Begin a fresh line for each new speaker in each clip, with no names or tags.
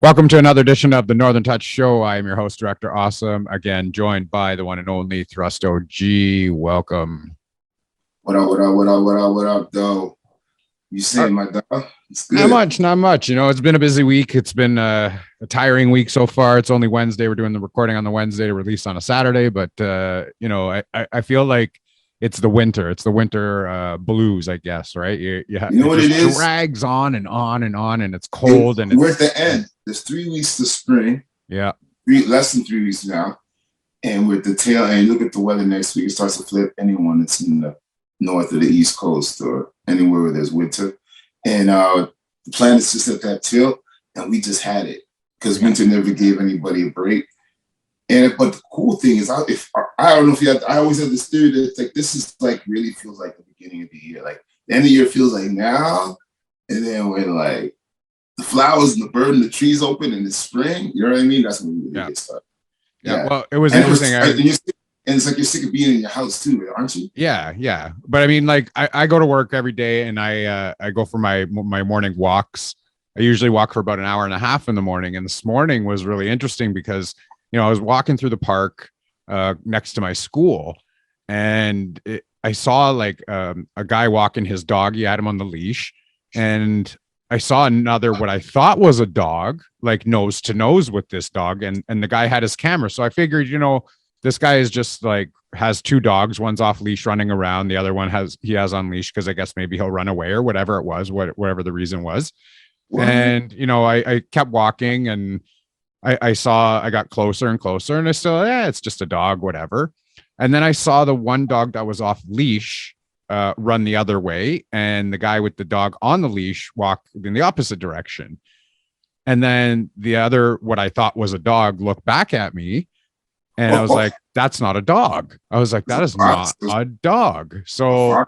Welcome to another edition of the Northern Touch Show. I am your host, Director Awesome, again joined by the one and only Thrust OG. Welcome.
What up, what up, what up, what up, what up, though? You saying, my dog? It's good.
Not much. You know, it's been a busy week. It's been a tiring week so far. It's only Wednesday. We're doing the recording on the Wednesday to release on a Saturday. But, I feel like it's the winter. It's the winter blues, I guess, right?
You know what it is?
Drags on and on and on, and it's cold.
We're at the end. There's 3 weeks to spring.
Yeah.
Less than 3 weeks now. And we're at the tail end. Look at the weather next week. It starts to flip anyone that's in the north or the east coast or anywhere where there's winter. And the planet's just at that tilt, and we just had it because winter never gave anybody a break. But the cool thing is, I don't know if you have, I always have this theory that it's like this is like really feels like the beginning of the year. Like the end of the year feels like now, and then when like the flowers and the bird and the trees open and it's spring, you know what I mean? That's when we really get started.
Yeah. Well, it was interesting.
And it's like you're sick of being in your house too, aren't you?
Yeah. But I mean, like I go to work every day and I go for my morning walks. I usually walk for about an hour and a half in the morning. And this morning was really interesting because, you know, I was walking through the park next to my school and I saw like a guy walking his dog. He had him on the leash. And I saw another, what I thought was a dog, like nose to nose with this dog. And the guy had his camera. So I figured, you know, this guy is just like has 2 dogs. One's off leash running around. The other one has on leash because I guess maybe he'll run away or whatever it was, whatever the reason was. Wow. And, you know, I kept walking and I got closer and closer and I still, it's just a dog, whatever. And then I saw the one dog that was off leash run the other way. And the guy with the dog on the leash walked in the opposite direction. And then the other, what I thought was a dog, looked back at me. And I was like, that's not a dog. I was like, that is not a dog. So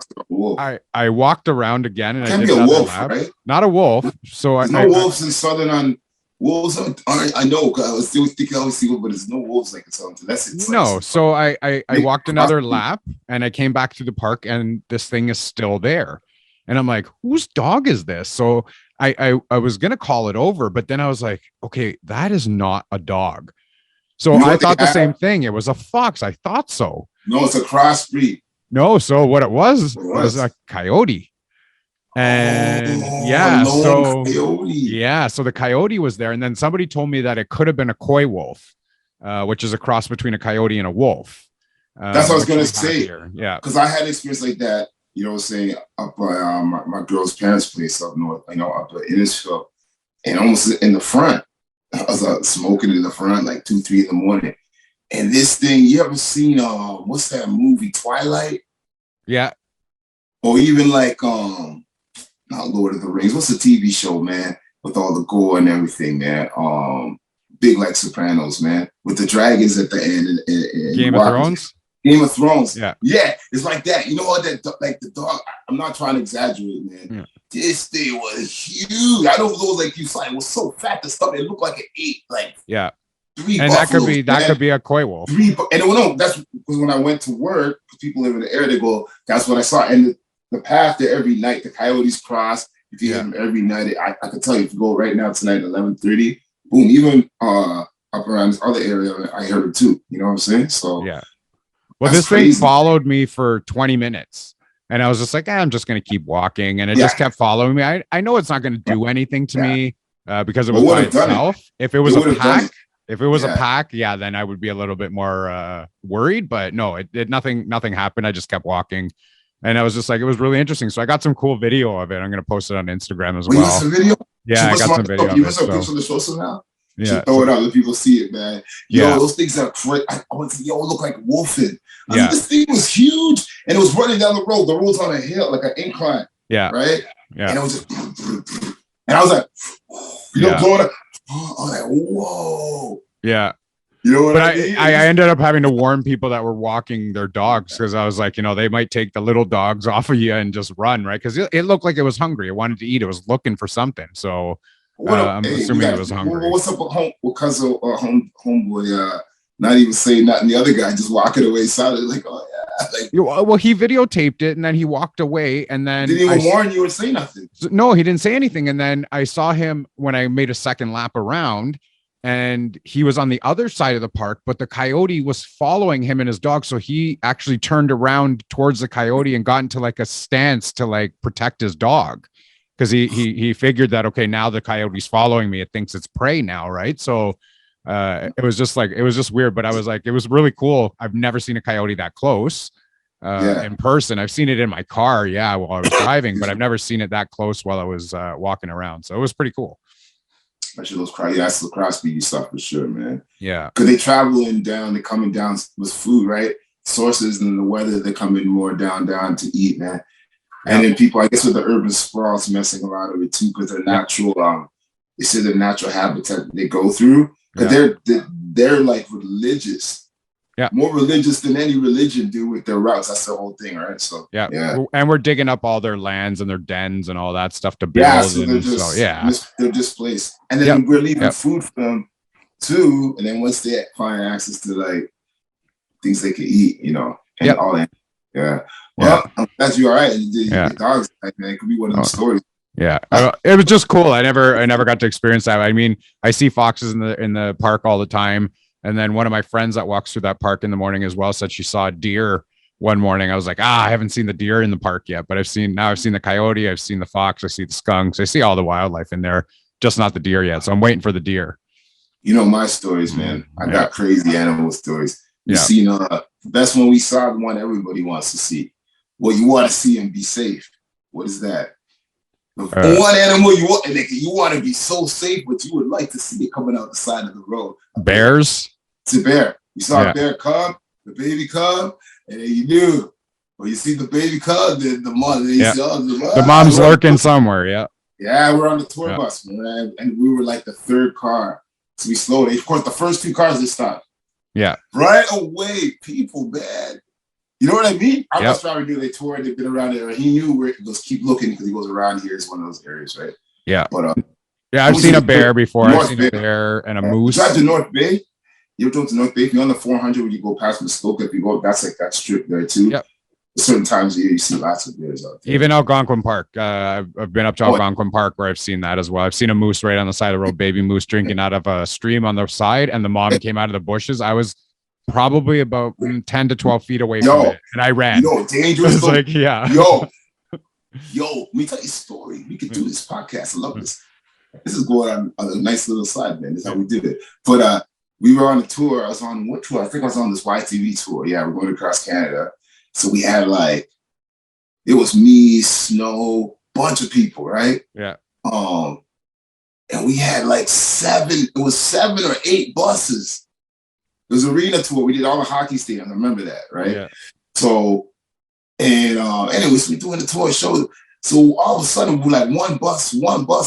I walked around again and I did another lap. Right? Not a wolf. So
there's no wolves in southern on wolves. I know because I was still thinking I always see, but there's no wolves like in southern. That's it.
No. So I walked another lap and I came back to the park and this thing is still there. And I'm like, whose dog is this? So I was gonna call it over, but then I was like, okay, that is not a dog. So I thought the same thing. It was a fox. I thought so.
No, it's a crossbreed.
No, so what it was a coyote. And so the coyote was there. And then somebody told me that it could have been a coy wolf, which is a cross between a coyote and a wolf.
That's what I was going to say.
Yeah.
Because I had experience like that, you know what I'm saying, up by my girl's parents' place up north, you know, up at Innisfil. And almost in the front. I was smoking in the front like 2, 3 in the morning. And this thing, you ever seen what's that movie, Twilight?
Yeah.
Or even like not Lord of the Rings. What's the TV show, man? With all the gore and everything, man. Big like Sopranos, man. With the dragons at the end and
Game of Thrones?
Game of Thrones.
Yeah.
Yeah, it's like that. You know what? That like the dog. I'm not trying to exaggerate, man. Yeah. This thing was huge. I don't know, like you said, it was so fat. The stuff it looked like it ate like 3
and
buffaloes,
that could be a coy wolf.
That's because when I went to work, people live in the area, they go, that's what I saw. And the path there every night, the coyotes cross. If you hear them every night, I can tell you if you go right now tonight at 11:30, boom, even up around this other area, I heard it too. You know what I'm saying? So
yeah. Well, this thing followed me for 20 minutes. And I was just like, I'm just going to keep walking. And it just kept following me. I know it's not going to do anything to me because it was by itself. If it was a pack, then I would be a little bit more worried. But no, nothing happened. I just kept walking. And I was just like, it was really interesting. So I got some cool video of it. I'm going to post it on Instagram as well.
You got some video?
Yeah, I got some video of it.
You put some pictures on the show somehow?
Yeah,
throw it out, let people see it, man. Those things are crazy. I went to look like wolfing. I mean, this thing was huge, and it was running down the road. The road's on a hill, like an incline. Yeah, right. Yeah, and it was just, and I was like, blowing up. I was like, whoa.
Yeah.
You know what I mean?
I ended up having to warn people that were walking their dogs because I was like, you know, they might take the little dogs off of you and just run, right? Because it looked like it was hungry. It wanted to eat. It was looking for something. So. I'm assuming it was hungry.
What's up with cousin homeboy? Not even saying nothing. The other guy just walking away, sounded like, oh Like,
well, he videotaped it and then he walked away. And then
didn't even warn you or say nothing.
No, he didn't say anything. And then I saw him when I made a second lap around, and he was on the other side of the park, but the coyote was following him and his dog. So he actually turned around towards the coyote and got into like a stance to like protect his dog. Because he figured that, okay, now the coyote's following me. It thinks it's prey now, right? So it was just weird. But I was like, it was really cool. I've never seen a coyote that close in person. I've seen it in my car, while I was driving, but I've never seen it that close while I was walking around. So it was pretty cool.
Especially those that's the cross speedy stuff for sure, man.
Yeah.
Because they traveling down, they're coming down with food, right? Sources and the weather, they're coming more down to eat, man. And then people, I guess with the urban sprawl, it's messing a lot of it too, because their natural, they say their natural habitat they go through, because they're like religious. Yeah, more religious than any religion do with their routes. That's the whole thing, right? So
and we're digging up all their lands and their dens and all that stuff to build.
So they're displaced, and then we're leaving food for them too. And then once they find access to like things they can eat, and all that. Yeah. Well, I'm glad you're all right. The dogs, man, it could be one of those stories.
Yeah, it was just cool. I never got to experience that. I mean, I see foxes in the park all the time. And then one of my friends that walks through that park in the morning as well said she saw a deer one morning. I was like, I haven't seen the deer in the park yet, but I've seen the coyote, I've seen the fox, I see the skunks, I see all the wildlife in there, just not the deer yet. So I'm waiting for the deer.
You know my stories, man. I got crazy animal stories. You seen the best one we saw, the one everybody wants to see. Well, you want to see and be safe. What is that? The one animal you want to be so safe, but you would like to see it coming out the side of the road.
Bears.
It's a bear. You saw a bear cub, the baby cub, and then you knew. Well, you see the baby cub, then the mother. The
mom's lurking somewhere. Yeah.
Yeah, we're on the tour bus, man, and we were like the third car. So we slowed. Of course, the first two cars they stopped.
Yeah.
Right away, people, man. You know what I mean? Our bus driver knew they toured. They've been around there. He knew where it goes. Keep looking because he goes around here. It's one of those areas, right?
Yeah.
But
I've seen a bear before. I've seen a bear and a moose.
You drive to North Bay. You ever drove to North Bay? If you're on the 400, when you go past Muskoka, if you go, that's like that strip there too. Yep. Certain times of year, you see lots of bears out there.
Even Algonquin Park. I've been up to Algonquin Park where I've seen that as well. I've seen a moose right on the side of the road, baby moose drinking out of a stream on the side, and the mom came out of the bushes. I was probably about 10 to 12 feet away from it, and I ran.
Dangerous.
Like,
Yo, let me tell you a story. We could do this podcast. I love this. This is going on a nice little side, man. This is how we did it. But we were on a tour. I was on what tour? I think I was on this YTV tour. Yeah, we're going across Canada. So we had it was me, Snow, bunch of people, right?
Yeah.
And we had seven or eight buses. It was arena tour. We did all the hockey stadiums. I remember that, right?
Yeah.
So, and anyways, we doing the tour show. So all of a sudden, we're like one bus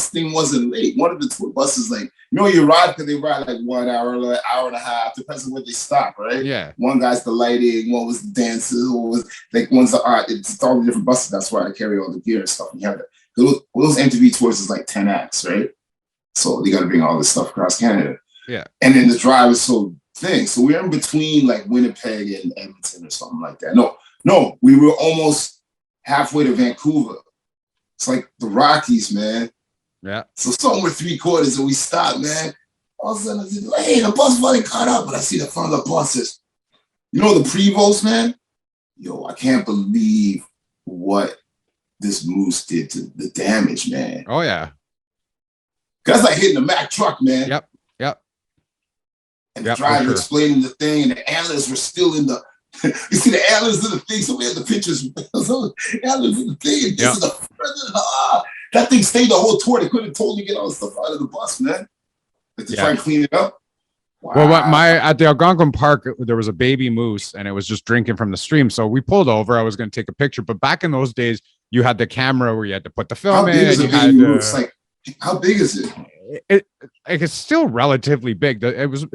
thing wasn't late. One of the tour buses, you ride because they ride 1 hour, an hour and a half, depends on where they stop, right?
Yeah.
One guy's the lighting, one was the dances, one was one's the art. It's all the different buses. That's why I carry all the gear and stuff. And you have those MTV tours is 10 acts, right? So they got to bring all this stuff across Canada.
Yeah.
And then the drive is so thing. So we're in between Winnipeg and Edmonton or something like that. No, we were almost halfway to Vancouver. It's like the Rockies, man.
Yeah.
So somewhere 3/4 and we stopped, man. All of a sudden I said, hey, the bus finally caught up. But I see the front of the buses. You know the Prevost, man? Yo, I can't believe what this moose did to the damage, man.
Oh, yeah.
That's like hitting a Mack truck, man.
Yep.
And the driver explaining the thing, and the antlers were still in the. You see the antlers in the thing. So we had the pictures. Antlers in the thing. And this is that thing stayed the whole tour. They couldn't totally get all the stuff out of the bus, man. To try and clean it up. Wow.
Well, at the Algonquin Park, there was a baby moose, and it was just drinking from the stream. So we pulled over. I was going to take a picture, but back in those days, you had the camera where you had to put the film in.
How big is it?
It's still relatively big. It was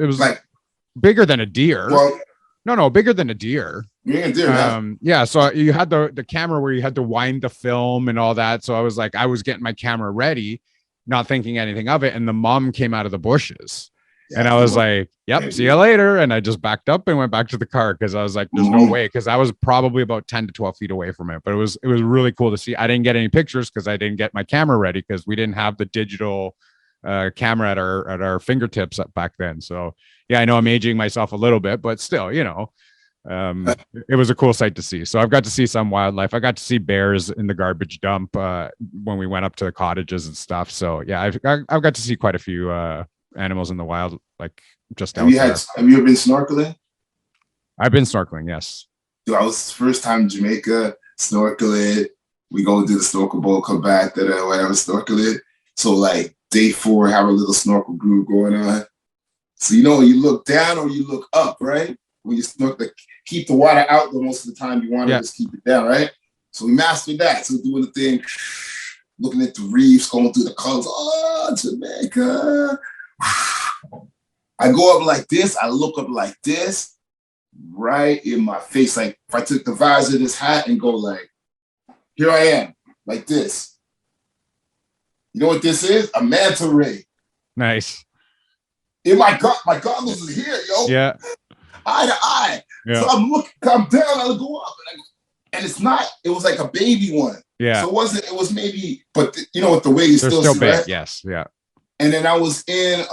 bigger than a deer.
Well,
no, bigger than a deer.
Yeah, deer.
Yeah. So you had the camera where you had to wind the film and all that. So I was getting my camera ready, not thinking anything of it, and the mom came out of the bushes. And I was like, yep, see you later. And I just backed up and went back to the car because I was like, there's no way. Because I was probably about 10 to 12 feet away from it. But it was really cool to see. I didn't get any pictures because I didn't get my camera ready because we didn't have the digital camera at our fingertips back then. So yeah, I know I'm aging myself a little bit, but still, it was a cool sight to see. So I've got to see some wildlife. I got to see bears in the garbage dump when we went up to the cottages and stuff. So yeah, I've got to see quite a few animals in the wild, like just
have you ever been snorkeling?
I've been snorkeling, yes.
Dude, I was first time in Jamaica snorkeling. We go do the snorkel boat, come back, whatever, snorkeling. So like day 4, have a little snorkel group going on. So you look down or you look up, right? When you snorkel, keep the water out, but most of the time you want to just keep it down, right? So we mastered that. So doing the thing, looking at the reefs, going through the colors. Oh, Jamaica. I go up like this, I look up like this, right in my face. Like if I took the visor of this hat and go like, here I am, like this. You know what this is? A manta ray.
Nice.
In my goggles is here, yo.
Yeah.
Eye to eye.
Yeah.
So I'm down, I go up, and it's not, it was like a baby one.
Yeah.
So it was maybe, but with the way you still
big,
right?
Yes. Yeah.
And then I was in,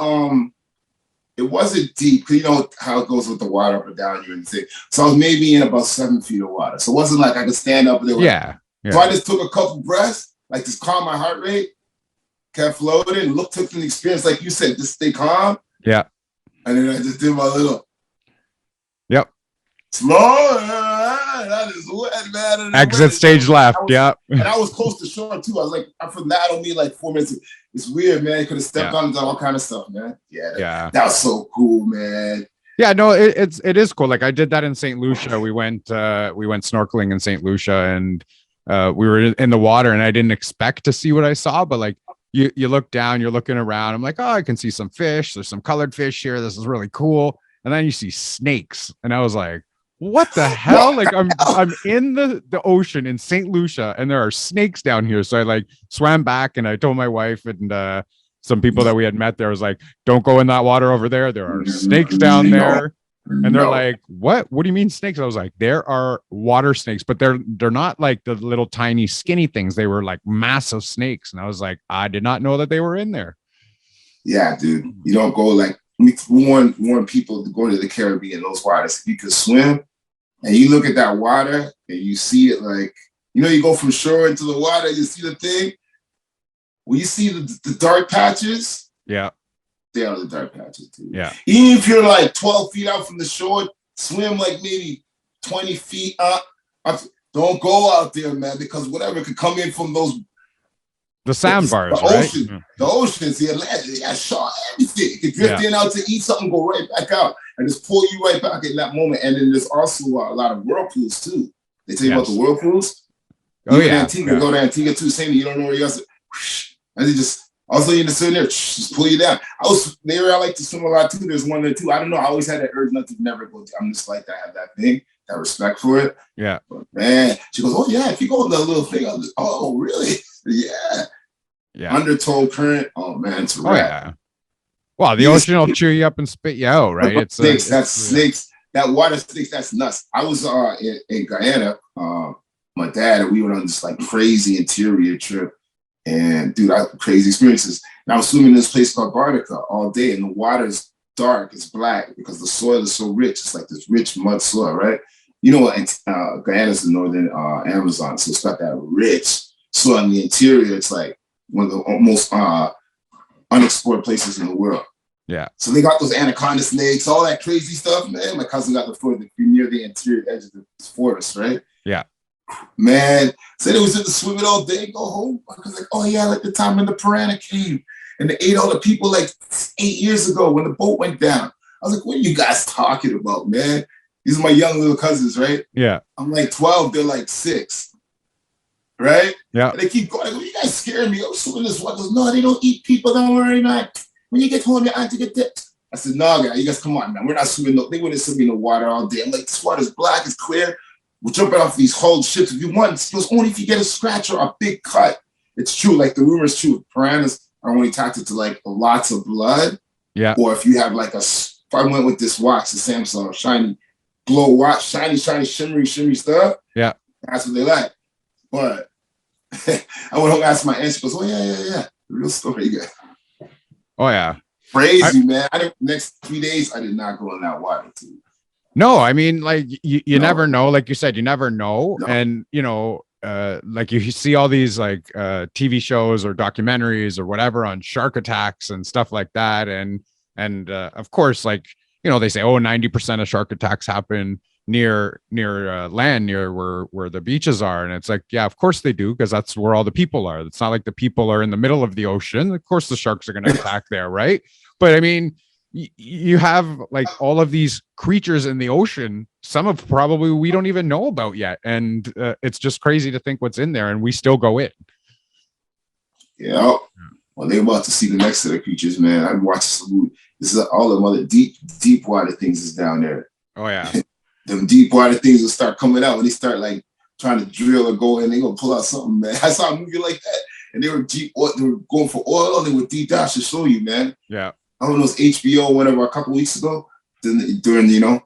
it wasn't deep, because you know how it goes with the water up and down you and thing. So I was maybe in about 7 feet of water. So it wasn't like I could stand up there.
Yeah.
So I just took a couple breaths, like just calm my heart rate, kept floating, took the experience, like you said, just stay calm.
Yeah.
And then I just did my little.
Yep.
Slow. That is wet, man.
Exit stage left. Yeah.
And I was close to shore too. I was like, from that on me like 4 minutes. It's weird, man. You could have stepped on and done all kind of stuff, man. Yeah. That was so cool, man.
Yeah, no, it is cool. Like I did that in St. Lucia. We went snorkeling in St. Lucia, and we were in the water, and I didn't expect to see what I saw, but like you look down, you're looking around. I'm like, oh, I can see some fish. There's some colored fish here. This is really cool. And then you see snakes, and I was like, what the hell? Like I'm in the ocean in St. Lucia, and there are snakes down here. So I like swam back, and I told my wife and some people that we had met there, I was like, don't go in that water over there. There are snakes down there. And they're like, what do you mean snakes? I was like, there are water snakes, but they're not like the little tiny skinny things. They were like massive snakes. And I was like, I did not know that they were in there.
Yeah, dude. You don't go like, we warn people to go to the Caribbean, those waters. If you can swim and you look at that water and you see it like, you go from shore into the water, you see the thing. When you see the dark patches,
yeah,
they are the dark patches, dude.
Yeah.
Even if you're like 12 feet out from the shore, swim like maybe 20 feet up. Don't go out there, man, because whatever could come in from those
the sandbars,
the
right?
ocean, the oceans, the Atlantic, shark, everything. It could drift in out to eat something, go right back out, and just pull you right back in that moment. And then there's also a lot of whirlpools too. They tell you about the whirlpools.
Oh yeah,
Antigua, go to Antigua too. Same, you don't know where you're. And they just also you just sit there, just pull you down. I like to swim a lot too. There's one there too. I don't know. I always had that urge not to never go. I'm just like I have that thing, that respect for it.
Yeah.
But man, she goes, oh yeah, if you go in that little thing, I'm just, oh really? Yeah. Yeah. Undertow current. Oh man, it's a wrap.
Yeah. Well, the ocean will chew you up and spit you out, right? It's
snakes. That's snakes. That water snakes. That's nuts. I was in Guyana. My dad and we went on this like crazy interior trip. And dude, I had crazy experiences. And I was swimming in this place called Bartica all day, and the water's dark, it's black because the soil is so rich. It's like this rich mud soil, right? Guyana's the northern Amazon, so it's got that rich soil in the interior. It's like one of the most unexplored places in the world.
Yeah.
So they got those anaconda snakes, all that crazy stuff, man. My cousin got the fort near the interior edge of the forest, right?
Yeah.
Man, said it was in the swimming all day, go home. I was like, oh yeah, like the time when the piranha came and they ate all the people like 8 years ago when the boat went down. I was like, what are you guys talking about, man? These are my young little cousins, right?
Yeah.
I'm like 12, they're like 6. Right?
Yeah.
And they keep going, like, you guys scaring me. I'm swimming this water. Goes, no, they don't eat people, don't worry, man. When you get home, your auntie get dipped. I said, no, guys, you guys come on, man. We're not swimming. They wouldn't swim in the water all day. I'm like, this water's black, it's clear. We're jumping off these whole ships if you want. It goes only if you get a scratch or a big cut. It's true. Like the rumor is true. Piranhas are only attracted to like lots of blood.
Yeah.
Or if you have like if I went with this watch, the Samsung shiny glow watch, shiny, shimmery stuff.
Yeah.
That's what they like. But I went home and asked my aunt. She goes, "Oh yeah. Real story, yeah."
Oh yeah.
Crazy, man. Next 3 days, I did not go in that water too.
No, I mean, like you
No.
never know. Like you said, you never know.
No.
And like you see all these like TV shows or documentaries or whatever on shark attacks and stuff like that. And of course, like, they say, 90% of shark attacks happen near land, near where the beaches are. And it's like, yeah, of course they do, because that's where all the people are. It's not like the people are in the middle of the ocean. Of course the sharks are going to attack there, right? But I mean, you have like all of these creatures in the ocean, some of probably we don't even know about yet, and it's just crazy to think what's in there, and we still go in.
Yeah. Well, they're about to see the next set of creatures, man. I'm watching some. This is all the other deep water things is down there.
Oh yeah.
Them deep water things will start coming out when they start like trying to drill or go in. They gonna pull out something, man. I saw a movie like that, and they were going for oil, and they were deep down to show you, man.
Yeah.
I don't know, it was HBO or whatever a couple weeks ago during the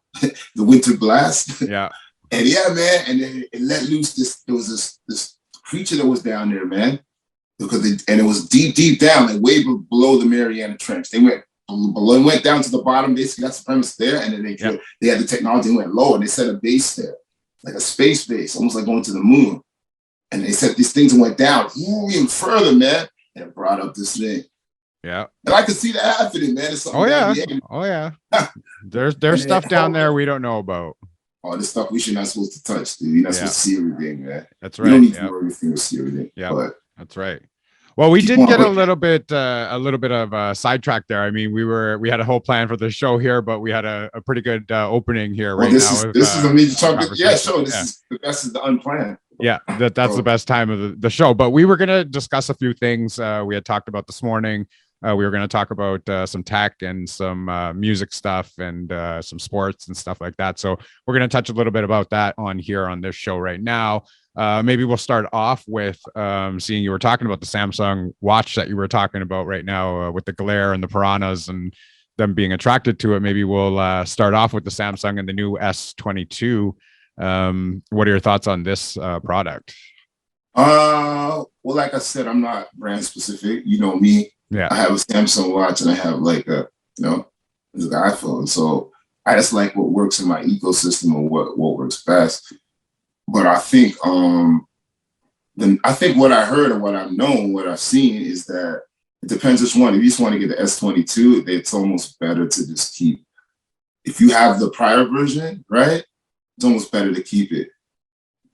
winter blast.
Yeah.
And yeah, man, and then it let loose there was this creature that was down there, man. And it was deep down, like way below the Mariana Trench. They went down to the bottom, basically that's the premise there, and then they had the technology and went low, and they set a base there, like a space base, almost like going to the moon. And they set these things and went down even further, man, and it brought up this thing.
Yeah.
And I could see that happening, man. It's
oh yeah. There's stuff down there we don't know about.
Oh, this stuff you're not supposed to touch, dude. You're not supposed to see everything, man.
That's right.
You don't need to know everything or see everything.
Yeah,
but
that's right. Well, we did get a little bit of a sidetrack there. I mean, we had a whole plan for the show here, but we had a pretty good opening here right now.
This is a major chunk. Yeah, show. This is the best of the unplanned.
Yeah, that's the best time of the show. But we were going to discuss a few things we had talked about this morning. We were going to talk about some tech and some music stuff and some sports and stuff like that. So we're going to touch a little bit about that on here on this show right now. Maybe we'll start off with seeing you were talking about the Samsung watch that you were talking about right now with the glare and the piranhas and them being attracted to it. Maybe we'll start off with the Samsung and the new S22. What are your thoughts on this product?
Well, like I said, I'm not brand specific. You know me.
Yeah.
I have a Samsung watch and I have like it's an iPhone. So I just like what works in my ecosystem and what works best. But I think what I heard or what I've known, what I've seen is that it depends which one. If you just want to get the S22, it's almost better to just keep. If you have the prior version, right, it's almost better to keep it.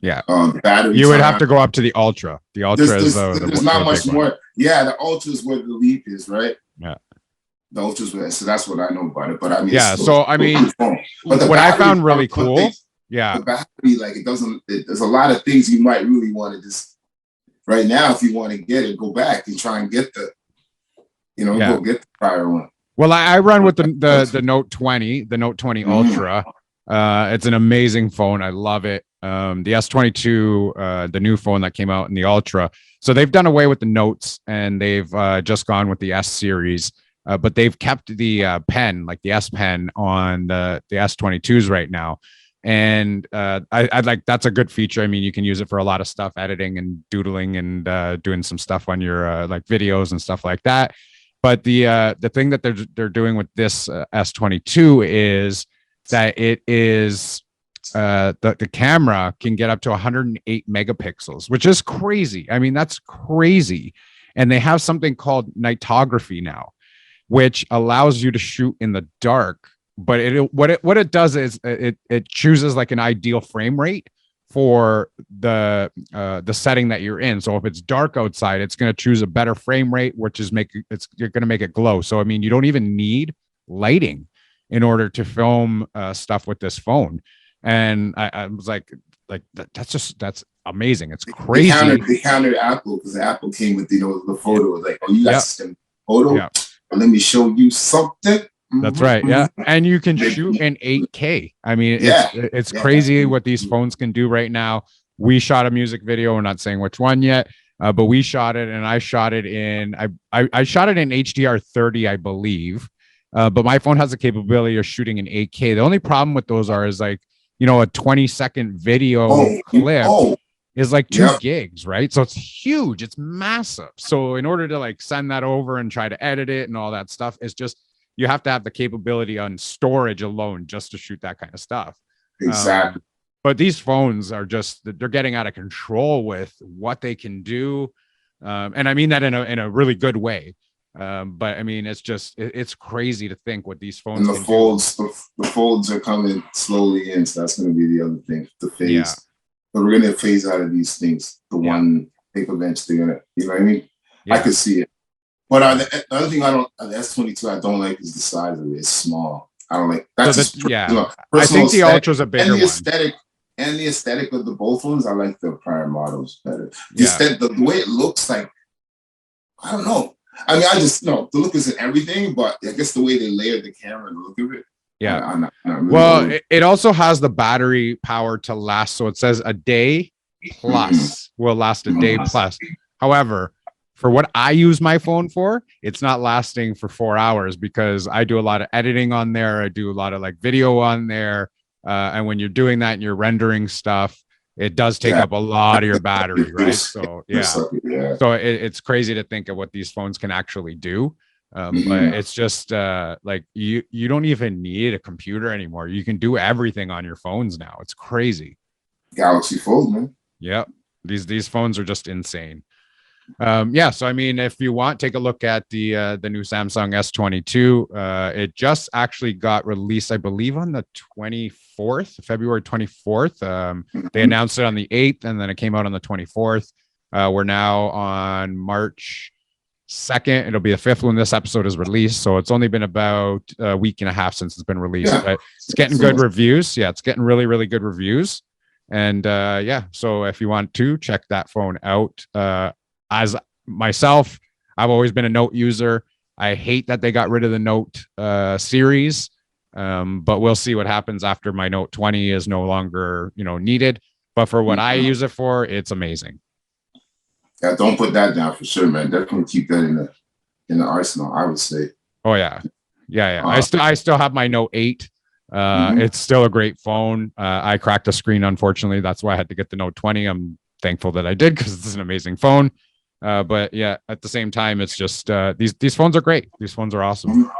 Yeah.
Battery.
You would have to go up to the Ultra. The Ultra
there's not much more. Yeah, the Ultra is where the leap is, right?
Yeah.
The Ultra's where. So that's what I know about it. But I mean,
yeah. So I mean, what I found really cool. Yeah.
The battery, like it doesn't. There's a lot of things you might really want to just right now. If you want to get it, go back and try and get the, go get the prior one.
Well, I run with the Note 20, the Note 20 Ultra. It's an amazing phone. I love it. The S22, the new phone that came out in the Ultra. So they've done away with the Notes and they've just gone with the S series. But they've kept the pen, like the S Pen, on the S22s right now. And I'd like, that's a good feature. I mean, you can use it for a lot of stuff, editing and doodling and doing some stuff on your like videos and stuff like that. But the thing that they're doing with this S22 is that it is the camera can get up to 108 megapixels, which is crazy. I mean, that's crazy. And they have something called nightography now, which allows you to shoot in the dark. But what it does is it chooses like an ideal frame rate for the setting that you're in. So if it's dark outside, it's going to choose a better frame rate, which is you're going to make it glow. So I mean, you don't even need lighting in order to film stuff with this phone. And I was like that's amazing. It's crazy.
They countered Apple because Apple came with the photo. Like, oh, you got some photo? Yeah. Let me show you something.
That's right. Yeah. And you can shoot in 8K. I mean, it's crazy what these phones can do right now. We shot a music video. We're not saying which one yet, but we shot it and I shot it in, I shot it in HDR 30, I believe. But my phone has the capability of shooting in 8K. The only problem with those is like, you know, a 20-second video clip is like 2 gigs, right? So it's huge, it's massive. So in order to like send that over and try to edit it and all that stuff, it's just, you have to have the capability on storage alone just to shoot that kind of stuff.
Exactly.
But these phones are just, they're getting out of control with what they can do. And I mean that in a really good way. But I mean, it's just, it's crazy to think what these phones
and the folds do. The folds are coming slowly in, so that's going to be the other thing, the phase. Yeah. But we're going to phase out of these things. The one take eventually going to, you know what I mean? Yeah. I could see it. But the other thing the S22 I don't like is the size of it. It's small. I don't like that's so just
I think the Ultra's a bigger
one. And the aesthetic of the both ones, I like the prior models better. The way it looks, like, I don't know. I mean, I just the look isn't everything, but I guess the way they layered the camera and the look of it.
Yeah.
I'm not really
it also has the battery power to last. So it says a day plus will last a day plus. However, for what I use my phone for, it's not lasting for 4 hours because I do a lot of editing on there. I do a lot of like video on there. And when you're doing that and you're rendering stuff, it does take up a lot of your battery, right? So so it's crazy to think of what these phones can actually do. But it's just like you don't even need a computer anymore. You can do everything on your phones now. It's crazy.
Galaxy Fold, man.
Yep. These phones are just insane. So I mean, if you want, take a look at the new Samsung S22. It just actually got released, I believe, on the 24th, February 24th. They announced it on the 8th, and then it came out on the 24th. We're now on March 2nd. It'll be the 5th when this episode is released. So it's only been about a week and a half since it's been released. But it's getting good reviews. Yeah, it's getting really, really good reviews. And so if you want to check that phone out, as myself, I've always been a Note user. I hate that they got rid of the Note series, but we'll see what happens after my Note 20 is no longer, needed. But for what I use it for, it's amazing.
Yeah, don't put that down for sure, man. Definitely keep that in the arsenal, I would say. Oh
yeah. I still have my Note 8. It's still a great phone. I cracked a screen, unfortunately. That's why I had to get the Note 20. I'm thankful that I did because it's an amazing phone. But yeah, at the same time, it's just these phones are great. These phones are awesome.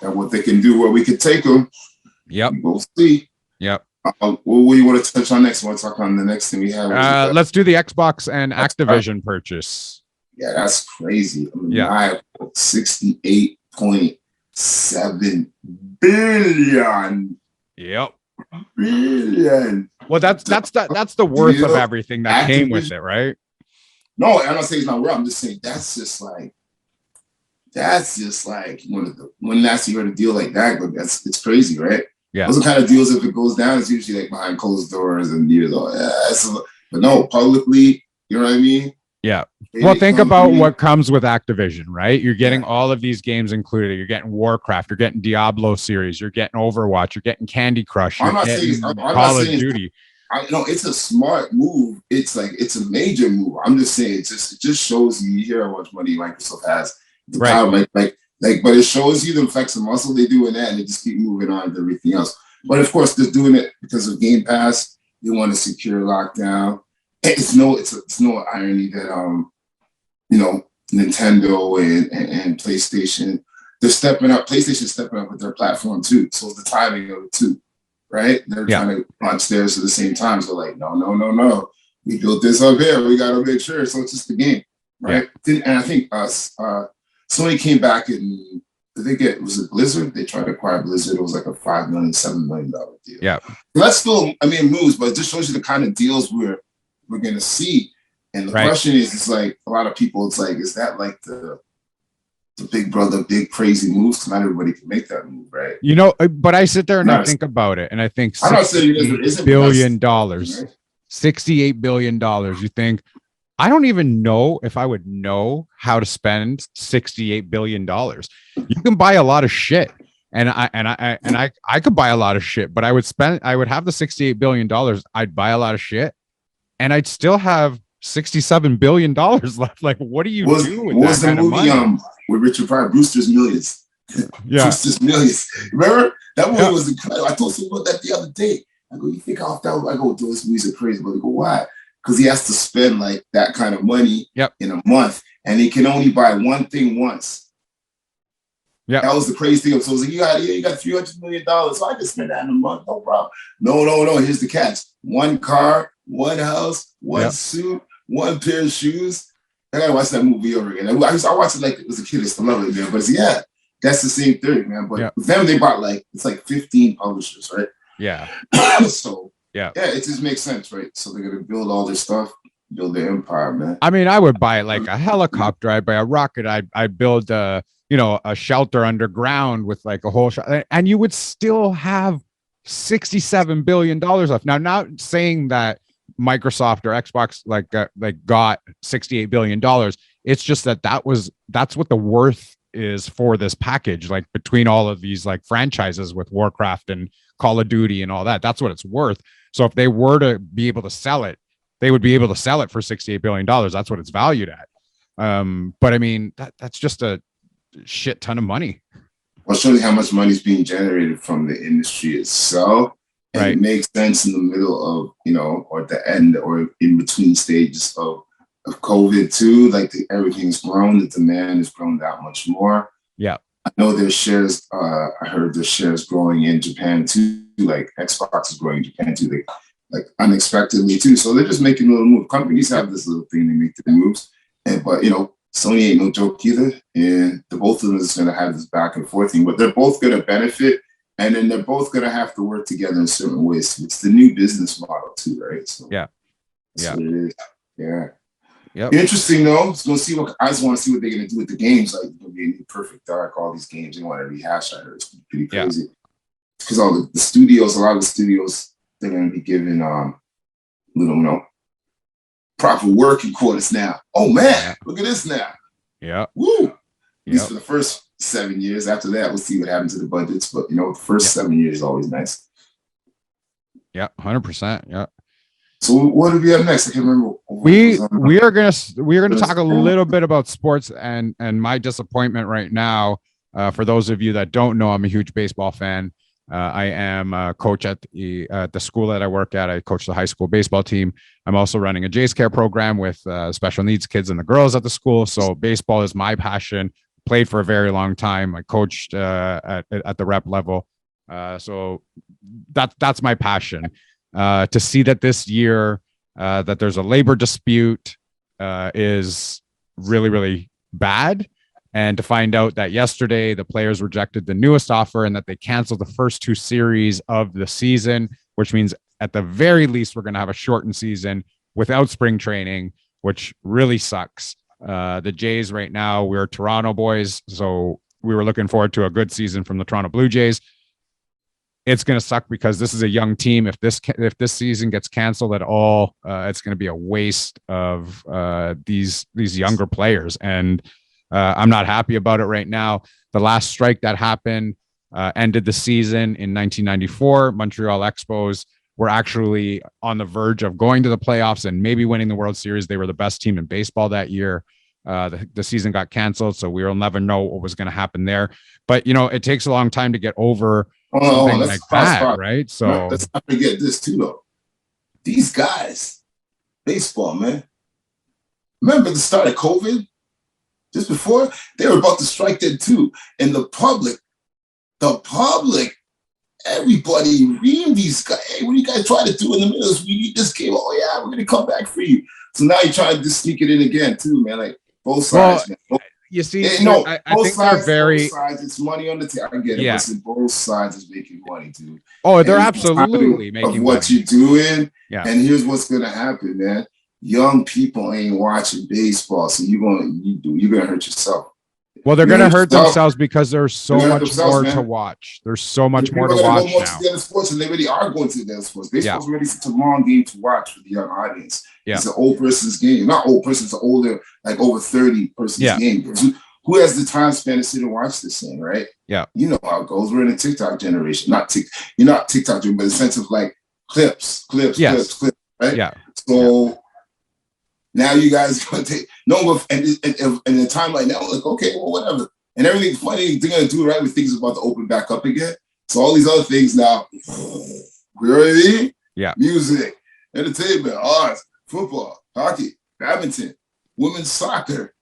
And what they can do, where we could take them.
Yep.
We'll see.
Yep.
What do you want to touch on next? Want to talk on the next thing we have?
Let's do the Xbox and Activision purchase.
Yeah, that's crazy. I mean, I have 68.7 billion.
Yep.
Billion.
Well, that's the worth of everything that came with it, right?
No, I'm not saying it's not worth. I'm just saying that's just like when last you heard a deal like that, but it's crazy, right? Yeah. Those are kind of deals. If it goes down, it's usually like behind closed doors and years. But no, publicly, you know what I mean?
Yeah. Well, think about what comes with Activision, right? You're getting all of these games included. You're getting Warcraft. You're getting Diablo series. You're getting Overwatch. You're getting Candy Crush. You're getting Call of Duty.
It's a smart move. It's a major move. I'm just saying, it just shows you hear how much money Microsoft has. The power, but it shows you the flex of muscle they do in that, and they just keep moving on to everything else. But of course, they're doing it because of Game Pass. They want to secure lockdown. It's no irony that Nintendo and PlayStation, they're stepping up. PlayStation's stepping up with their platform too. So it's the timing of it too, right? They're trying to launch theirs at the same time. So like, no. We built this up here. We got to make sure. So it's just the game, right? Yeah. And I think Sony came back and was it Blizzard? They tried to acquire Blizzard. It was like a $5 million, $7 million deal.
Yeah.
That's still, moves, but it just shows you the kind of deals we're going to see. And the question is, it's like a lot of people, it's like, is that like the big brother, big crazy moves? Because not everybody can make that move, right?
But I sit there and I think about it, and I think $68 billion, $68 billion. You think, I don't even know if I would know how to spend $68 billion. You can buy a lot of shit. And I could buy a lot of shit, but I would have the $68 billion. I'd buy a lot of shit and I'd still have $67 billion left. Like, what do you do with that kind of money?
With Richard Pryor, Brewster's Millions?
Yeah.
Twisted Millions. Remember? That movie
Yeah.
was incredible. I told someone about that the other day. I go, you think off that? I go, those movies are crazy. But they go, why? Because he has to spend like that kind of money
Yep.
in a month, and he can only buy one thing once.
Yeah.
That was the crazy thing. So I was like, you got $300 million. So I can spend that in a month, no problem. No. Here's the catch: one car, one house, one suit, one pair of shoes. I gotta watch that movie over again. I watched it like it was a kid. I still love it, man. But that's the same thing, man. But with them, they bought it's like 15 publishers, right?
Yeah.
So it just makes sense, right? So they're gonna build all their stuff, build their empire, man.
I mean, I would buy like a helicopter. I'd buy a rocket. I'd build a shelter underground with like a whole and you would still have $67 billion left. Now, not saying that Microsoft or Xbox got $68 billion. It's just that's what the worth is for this package, like between all of these like franchises with Warcraft and Call of Duty and all that. That's what it's worth. So if they were to be able to sell it, they would be able to sell it for $68 billion. That's what it's valued at. But I mean, that's just a shit ton of money.
Well, shows you how much money is being generated from the industry itself. And right. It makes sense in the middle of, or at the end or in between stages of COVID too. Like everything's grown, the demand has grown that much more.
Yeah.
I know there's shares, I heard there's shares growing in Japan too. Like Xbox is growing in Japan too. Like unexpectedly too. So they're just making a little move. Companies have this little thing, they make their moves. But Sony ain't no joke either. And the both of them is gonna have this back and forth thing, but they're both gonna benefit. And then they're both going to have to work together in certain ways. It's the new business model too, right? So
yeah.
What it is. Yeah.
Yep.
Interesting though. I just want to see what they're going to do with the games. Like, it's going to be a new Perfect Dark, all these games. They want to rehash. I heard it's pretty crazy. Because all the studios, a lot of the studios, they're going to be given little, proper working quarters now. Oh man, look at this now.
Yeah.
Woo. At least for the first 7 years. After that, we'll see what happens to the budgets. But the first 7 years is always nice.
Yeah, 100%. Yeah.
So what do we have next? I can't remember.
We are gonna talk a little bit about sports and my disappointment right now. For those of you that don't know, I'm a huge baseball fan. I am a coach at the school that I work at. I coach the high school baseball team. I'm also running a J's Care program with special needs kids and the girls at the school. So baseball is my passion. Played for a very long time. I coached at the rep level. So that's my passion. To see that this year that there's a labor dispute is really, really bad. And to find out that yesterday the players rejected the newest offer and that they canceled the first 2 series of the season, which means at the very least, we're going to have a shortened season without spring training, which really sucks. The Jays right now, we're Toronto boys, so we were looking forward to a good season from the Toronto Blue Jays. It's going to suck because this is a young team. If this season gets canceled at all, it's going to be a waste of these younger players, and I'm not happy about it right now. The last strike that happened ended the season in 1994. Montreal Expos were actually on the verge of going to the playoffs and maybe winning the World Series. They were the best team in baseball that year. The season got canceled, so we'll never know what was going to happen there. But it takes a long time to get over something like that, right? So
let's not forget this too, though. These guys, baseball, man. Remember the start of COVID? Just before they were about to strike that too, and the public, everybody reamed these guys. Hey, what do you guys try to do in the middle? We need this game. Oh yeah, we're gonna come back for you. So now you're trying to sneak it in again too, man. Like both sides.
Well, you see, I think they're very.
Both sides, it's money on the table. I get it.
Yeah.
But both sides is making money too.
Oh, they're absolutely making
of what
money.
you're doing.
Yeah.
And here's what's gonna happen, man. Young people ain't watching baseball, so you're gonna hurt yourself.
Well, they're going to hurt themselves because there's so much more to watch. There's so much more to watch now.
The other sports, and they really are going to the other sports. Baseball's really such a long game to watch for the young audience. Yeah. It's an old person's game. Not old person, it's an older, like over 30 person's game. Who has the time span to sit and watch this thing, right?
Yeah.
You know how it goes. We're in a TikTok generation. You're not TikTok, but in the sense of like clips, right?
Yeah.
So now you guys gonna take and in a time like now, like, okay, well, whatever. And everything funny they're gonna do right when things about to open back up again. So all these other things now, really,
Yeah.
music, entertainment, arts, football, hockey, badminton, women's soccer.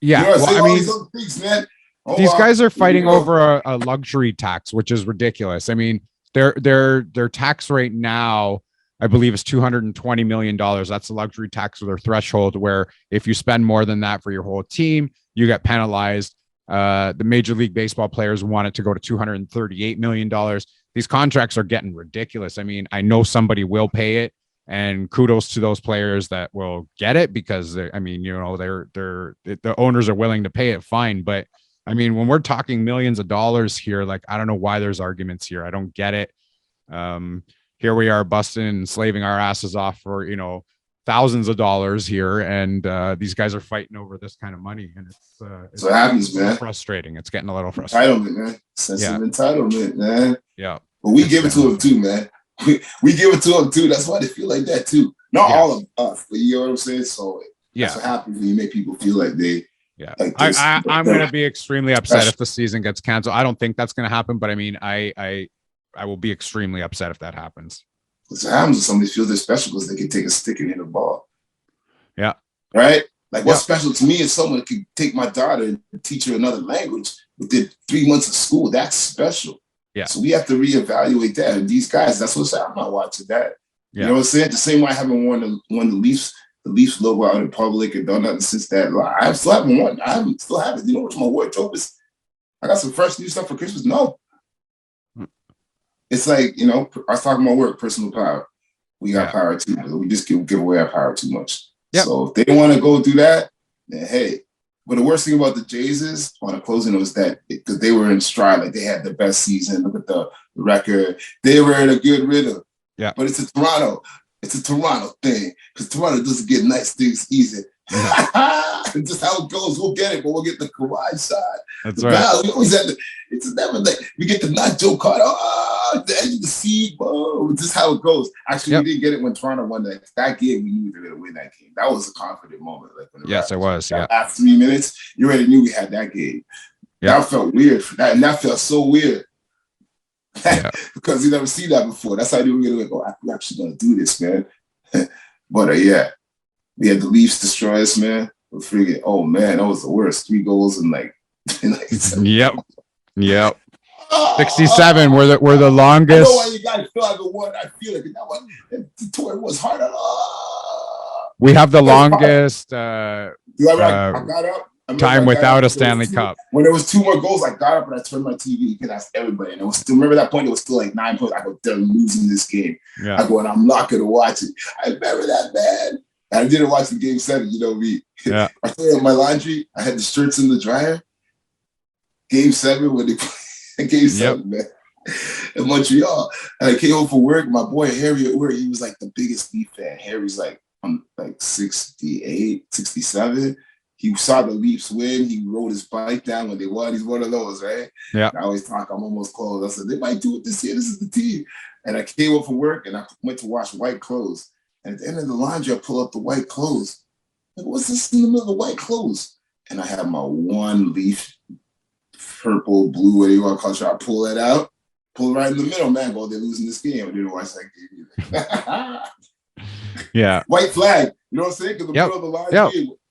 You
Yeah.
know what I'm
Well,
saying?
I
All these
mean,
other things, man. Oh,
these guys are
here we
fighting
go.
over a luxury tax, which is ridiculous. I mean, their tax rate now, I believe, is $220 million. That's the luxury tax or their threshold, where if you spend more than that for your whole team, you get penalized. The Major League Baseball players want it to go to $238 million. These contracts are getting ridiculous. I mean, I know somebody will pay it, and kudos to those players that will get it because I mean, you know, the owners are willing to pay it. Fine, but I mean, when we're talking millions of dollars here, like I don't know why there's arguments here. I don't get it. Um, Here we are busting and slaving our asses off for, you know, thousands of dollars here, and these guys are fighting over this kind of money, and it's
So it happens, man.
frustrating. It's getting a little frustrating.
Entitlement, man. Sense
Yeah.
of entitlement, man.
Yeah.
But we give it to them too, man. We give it to them too. That's why they feel like that too. Not all of us, but you know what I'm saying? So that's what happens when you make people feel like they.
Yeah,
like
I'm going to be extremely upset if the season gets canceled. I don't think that's going to happen, but I mean, I will be extremely upset if that happens.
What happens when somebody feels they're special because they can take a stick and hit a ball.
Yeah.
Right? Like what's special to me is someone that can take my daughter and teach her another language within 3 months of school. That's special.
Yeah.
So we have to reevaluate that. And these guys, that's what I'm saying. I'm not watching that.
Yeah.
You know what I'm saying? The same way I haven't worn the Leafs logo out in public and done nothing since that. I still haven't worn. Still haven't. You know what my wardrobe is? I got some fresh new stuff for Christmas. No. It's like, you know, I was talking about work, personal power. We got power too, but we just give away our power too much. Yep. So if they want to go do that, then hey. But the worst thing about the Jays is, on a closing, was that because they were in stride, like they had the best season. Look at the record. They were in a good rhythm. Yeah. But it's a Toronto thing, because Toronto doesn't get nice things easy. It's just how it goes. We'll get it, but we'll get the Kawhi side.
That's right.
We always have it's never like we get the not Joe Carter, the edge of the seat. Whoa, it's just how it goes. Actually, we didn't get it when Toronto won that game. We knew they were going to win that game. That was a confident moment. Like when
yes, it was. Yeah.
After 3 minutes, you already knew we had that game. Yeah. That felt weird for that, and that felt so weird. Because you never seen that before. That's how you were going to go, we're actually going to do this, man. But yeah, we had the Leafs destroy us, man. We're freaking, oh man, that was the worst. 3 goals in like
Yep. 67. We're the longest.
I know why you guys feel like the one. I feel like that one. The tour was hard.
We have the longest
I got up.
time without a Stanley Cup.
When there was 2 more goals, I got up and I turned my TV. You can ask everybody. And it was still, remember that point? It was still like 9 points. I go, they're losing this game. Yeah. I go, and I'm not going to watch it. I remember that, man. And I didn't watch the game 7. You know me. Yeah. I threw out my laundry. I had the shirts in the dryer. Game 7 when they Game 7, man. In Montreal. And I came home from work. My boy Harry at work, he was like the biggest Leaf fan. Harry's like, I'm like 68, 67. He saw the Leafs win. He rode his bike down when they won. He's one of those, right? Yeah. And I always talk, I'm almost close. I said, they might do it this year. This is the team. And I came home from work and I went to wash white clothes. And at the end of the laundry, I pull up the white clothes. Like, what's this in the middle of the white clothes? And I have my one Leaf, purple, blue, whatever you want to call it. I pull that out, pull it right in the middle, man. Well, they're losing this game. I didn't watch that game either.
Yeah.
White flag. You know what I'm saying? Because the middle of the line,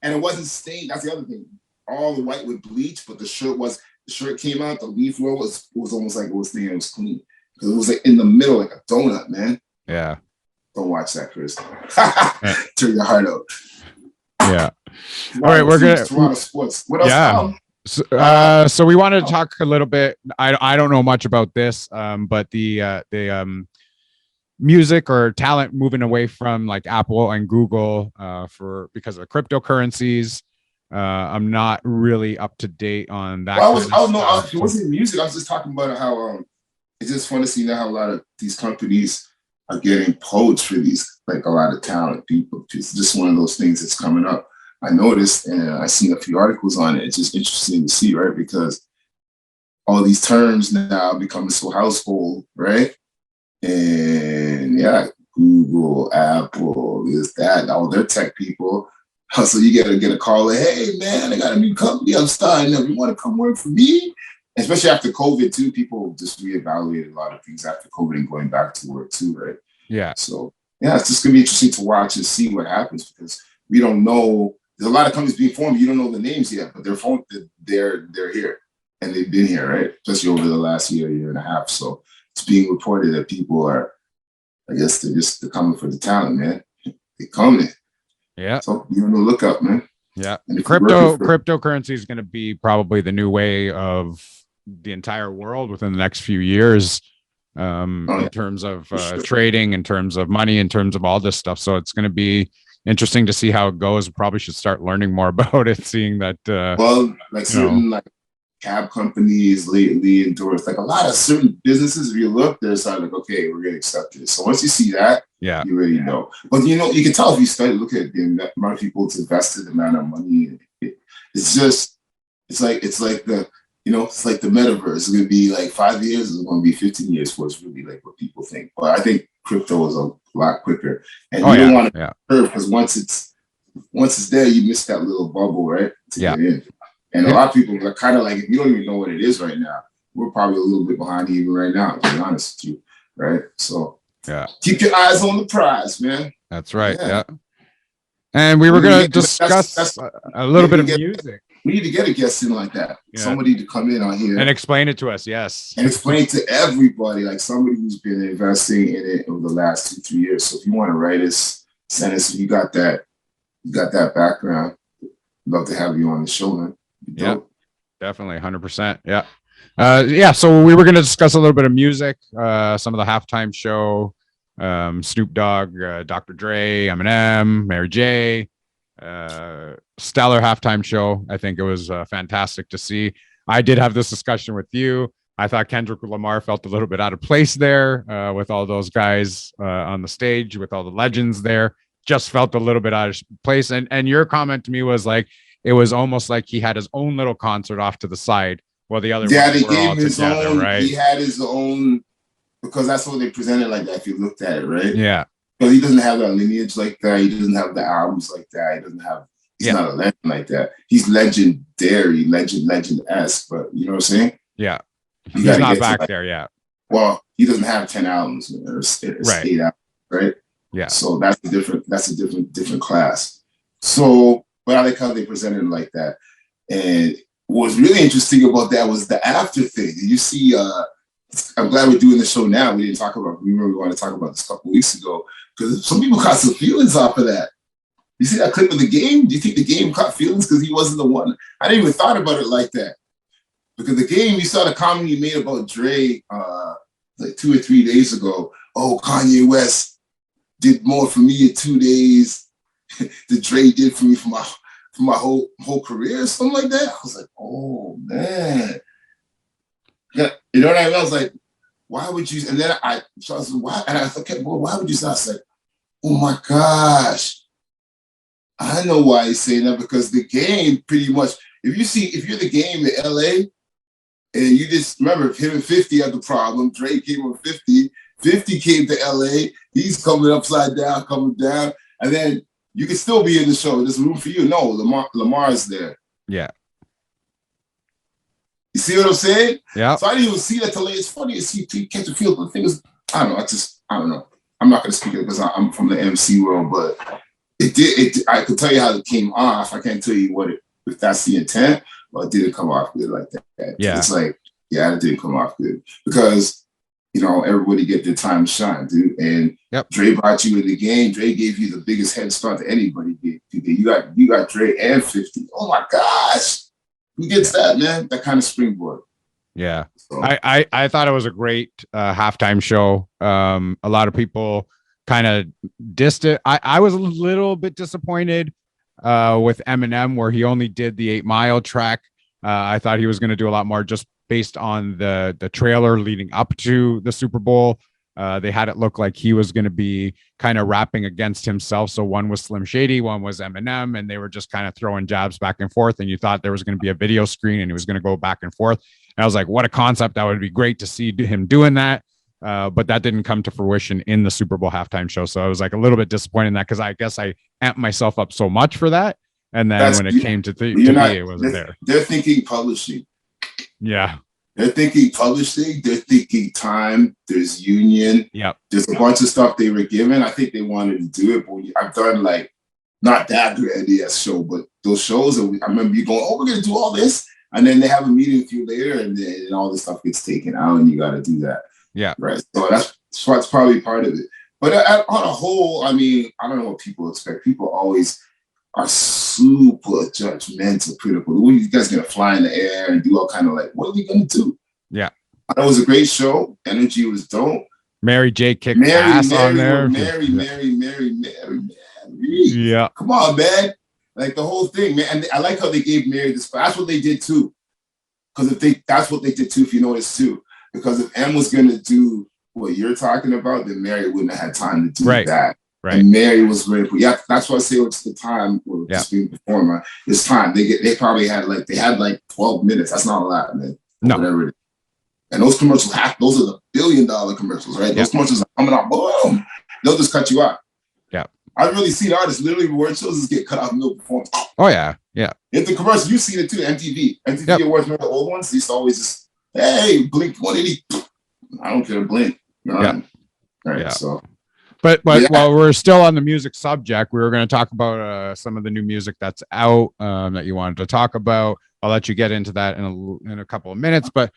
and it wasn't stained. That's the other thing. All the white with bleach, but the shirt came out. The Leaf logo was almost like it was stained. It was clean because it was like in the middle, like a donut, man.
Yeah.
Don't watch that, Chris. Turn your heart out.
Yeah. All right, we're gonna
Toronto sports. What else?
Yeah. So we wanted to talk a little bit. I don't know much about this, but the music or talent moving away from like Apple and Google because of the cryptocurrencies. I'm not really up to date on that.
It wasn't music. I was just talking about how it's just fun to see now how a lot of these companies are getting poached for these, like a lot of talent people. It's just one of those things that's coming up. I noticed, and I seen a few articles on it. It's just interesting to see, right? Because all these terms now are becoming so household, right? And yeah, Google, Apple, this, that, all their tech people So you get a call like, hey man, I got a new company I'm starting up. You want to come work for me? Especially after COVID too, people just reevaluated a lot of things after COVID and going back to work too, right?
Yeah.
So yeah, it's just gonna be interesting to watch and see what happens because we don't know. There's a lot of companies being formed. You don't know the names yet, but they're formed. They're here and they've been here, right? Especially over the last year and a half. So it's being reported that people are, I guess they're coming for the talent, man. They're coming.
Yeah.
So be on the lookout, man.
Yeah.
And if
Cryptocurrency is going to be probably the new way of the entire world within the next few years, in terms of trading, in terms of money, in terms of all this stuff. So it's going to be interesting to see how it goes. Probably should start learning more about it, seeing that,
like certain like cab companies lately endorsed, like a lot of certain businesses, if you look, they're sort of like, okay, we're going to accept this. So once you see that,
yeah,
you already know. But you know, you can tell if you start looking at the amount of people that's invested, the amount of money. It's like the, you know, it's like the metaverse. It's going to be like 5 years. It's going to be 15 years for it's really like what people think. But I think crypto is a lot quicker, and you don't want to curve because once it's there, you miss that little bubble, right? To get in. And a lot of people are kind of like, if you don't even know what it is right now, we're probably a little bit behind even right now, to be honest with you, right? So keep your eyes on the prize, man.
That's right. Yeah. And we were going to discuss a little bit of music.
We need to get a guest in like that. Yeah. Somebody to come in on here.
And explain it to us, yes.
And explain to everybody, like somebody who's been investing in it over the last 2-3 years. So if you want to write us, send us, you got that background. Love to have you on the show, man.
Yeah, definitely. 100%. Yeah. So we were going to discuss a little bit of music, some of the halftime show, Snoop Dogg, Dr. Dre, Eminem, Mary J, stellar halftime show. I think it was fantastic to see. I did have this discussion with you. I thought Kendrick Lamar felt a little bit out of place there, with all those guys on the stage, with all the legends there. Just felt a little bit out of place. And your comment to me was like, it was almost like he had his own little concert off to the side while the other
ones were all together, own, right? He had his own, because that's what they presented like that if you looked at it, right?
Yeah.
Because he doesn't have that lineage like that. He doesn't have the albums like that. He's not a legend like that. He's legendary, legend-esque, but you know what I'm saying?
Yeah. He's not back there yet.
Well, he doesn't have 10 albums or 8 albums, right?
Yeah.
So that's a different class. So, but I like how they presented it like that. And what was really interesting about that was the after thing. You see, I'm glad we're doing the show now. We didn't talk about, we wanted to talk about this a couple weeks ago, because some people caught some feelings off of that. You see that clip of the game? Do you think the game caught feelings because he wasn't the one? I didn't even thought about it like that. Because the game, you saw the comment he made about Dre like 2 or 3 days ago. Oh, Kanye West did more for me in 2 days than Dre did for me for my whole career, or something like that. I was like, oh man. Yeah, you know what I mean? I was like, why would you? And then I was like, why? And I thought, well, why would you say? I was like, oh my gosh. I know why he's saying that, because the game pretty much, if you're the game in LA, and you just remember him and 50 had the problem. Dre came on 50. 50 came to LA. He's coming upside down, coming down. And then you can still be in the show. There's room for you. No, Lamar's there.
Yeah.
You see what I'm saying?
Yeah.
So I didn't even see that till later. It's funny to see catch a feel. The thing is, I don't know. I don't know. I'm not going to speak it because I'm from the MC world, but I could tell you how it came off. I can't tell you if that's the intent. Well, it didn't come off good like that.
Yeah.
It's like, it didn't come off good because, you know, everybody get their time to shine, dude. And Dre brought you in the game. Dre gave you the biggest head start that anybody did. You got Dre and 50. Oh my gosh. Who gets that, man? That kind of springboard.
Yeah. So. I thought it was a great halftime show. A lot of people kind of dissed it. I was a little bit disappointed with Eminem, where he only did the 8 Mile track. I thought he was going to do a lot more just based on the trailer leading up to the Super Bowl. They had it look like he was going to be kind of rapping against himself. So one was Slim Shady, one was Eminem, and they were just kind of throwing jabs back and forth. And you thought there was going to be a video screen and he was going to go back and forth. And I was like, what a concept. That would be great to see him doing that. But that didn't come to fruition in the Super Bowl halftime show. So I was like a little bit disappointed in that because I guess I amped myself up so much for that. And then when it came to me, it wasn't there.
They're thinking publishing.
Yeah.
They're thinking publishing. They're thinking time. There's union.
Yep.
There's a bunch of stuff they were given. I think they wanted to do it, but I've done like not that good NES show, but those shows. I remember you going, "Oh, we're gonna do all this," and then they have a meeting with you later, and then all this stuff gets taken out, and you got to do that.
Yeah.
Right. So that's probably part of it. But on a whole, I mean, I don't know what people expect. People always are super judgmental, critical. When you guys gonna fly in the air and do all kind of like, what are we gonna do?
Yeah.
It was a great show. Energy was dope.
Mary J kicked ass on there.
Mary.
Yeah.
Come on, man. Like the whole thing, man. And I like how they gave Mary this. That's what they did too. Because that's what they did too, if you notice too. Because if M was gonna do what you're talking about, then Mary wouldn't have had time to do that. Right. And Mary was great. Yeah, that's why I say it's the time or just being performer. It's time. They probably had like 12 minutes. That's not a lot, man.
No.
Whatever it is. And those commercials those are the $1 billion commercials, right? Those commercials are coming out, boom. They'll just cut you out.
Yeah.
I've really seen artists literally award shows just get cut off in the performance.
Oh yeah. Yeah.
It's the commercial, you've seen it too, MTV Awards, remember the old ones? They used to always just, hey, blink 180. I don't care to blink. You know what I mean? Right. Yeah. So
But while we're still on the music subject, we were going to talk about some of the new music that's out that you wanted to talk about. I'll let you get into that in a couple of minutes. But